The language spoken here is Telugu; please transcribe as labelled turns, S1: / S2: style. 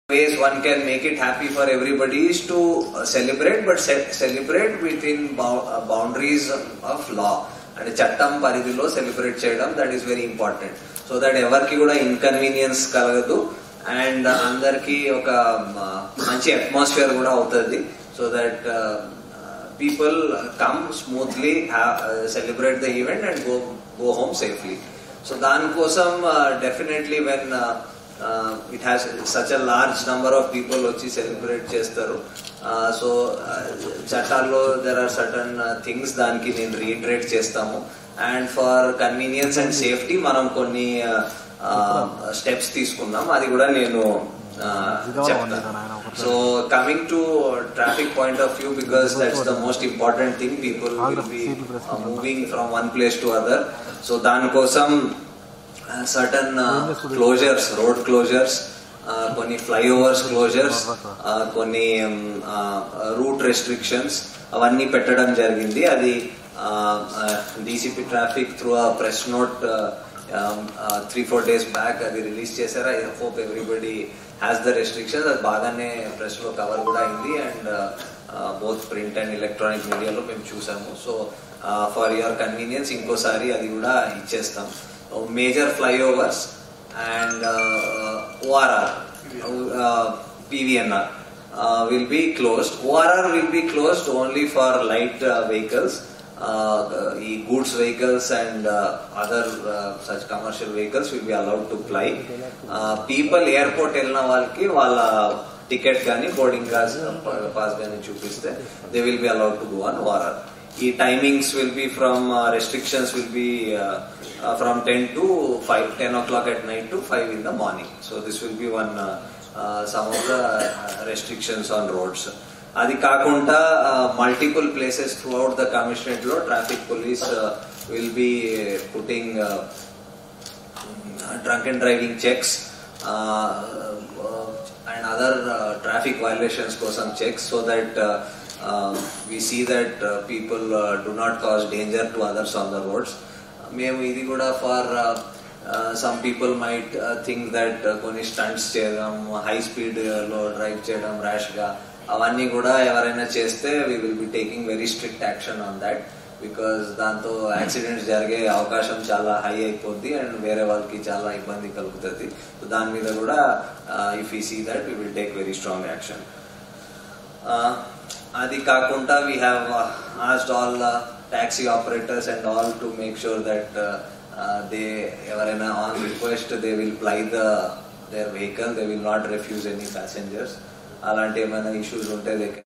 S1: ways one can make it happy for everybody is to celebrate, but celebrate within boundaries of law. And చట్టం పరిధిలో సెలబ్రేట్ చేయడం, that is very important. So that ఎవరికి కూడా ఇన్కన్వీనియన్స్ కలగదు అండ్ అందరికి ఒక మంచి అట్మాస్ఫియర్ కూడా అవుతుంది. So that people come smoothly celebrate the event and go home safely. So దానికోసం definitely when it has such a large number of people వచ్చి సెలబ్రేట్ చేస్తారు. సో చట్టాల్లో there are certain things దానికి నేను రీఇటరేట్ చేస్తాము. And for convenience and safety మనం కొన్ని స్టెప్స్ తీసుకున్నాం, అది కూడా నేను చెప్తాను. So coming to traffic point of view, because that's the most important thing, people will be moving from one place to other. So దానికోసం certain closures, road closures, కొన్ని ఫ్లైఓవర్స్ క్లోజర్స్, కొన్ని రూట్ రెస్ట్రిక్షన్స్ అవన్నీ పెట్టడం జరిగింది. అది డీసీపీ ట్రాఫిక్ త్రూ ఆ ప్రెస్ నోట్ 3-4 days బ్యాక్ అది రిలీజ్ చేశారు. I hope everybody has the restrictions. అది బాగానే ప్రెస్ లో కవర్ కూడా అయింది and both print and electronic మీడియాలో మేము చూసాము. సో ఫర్ యువర్ కన్వీనియన్స్ ఇంకోసారి అది కూడా ఇచ్చేస్తాం. Major flyovers and ORR, PVNR will be closed. ORR will be closed only for light vehicles, goods vehicles and other such commercial vehicles will be allowed to fly. People airport elna valki valla ticket gaani boarding pass gaani chupiste, they will be allowed to go on ORR. The timings will be from restrictions will be from 10 to 5, 10 o'clock at night to 5 in the morning. So this will be one some of the restrictions on roads. Adi kaakunda multiple places throughout the commissionerate lo traffic police will be putting drunken driving checks and other traffic violations kosam checks, so that we see that people do not cause danger to others on the roads. మేము ఇది కూడా for some people might think that కొన్ని స్టంట్స్ చేయడం, హై స్పీడ్ లో డ్రైవ్ చేయడం ర్యాష్ గా, అవన్నీ కూడా ఎవరైనా చేస్తే we will be taking very strict action on that, because దాంతో యాక్సిడెంట్స్ జరిగే అవకాశం చాలా హై అయిపోద్ది అండ్ వేరే వాళ్ళకి చాలా ఇబ్బంది కలుగుతుంది. సో దాని మీద కూడా if you see that we will take very strong action. అది కాకుండా we have asked all taxi operators and all to make sure that they ఎవరైనా on request they will ply their vehicle, they will not refuse any passengers. అలాంటి ఏమైనా issues ఉంటే they can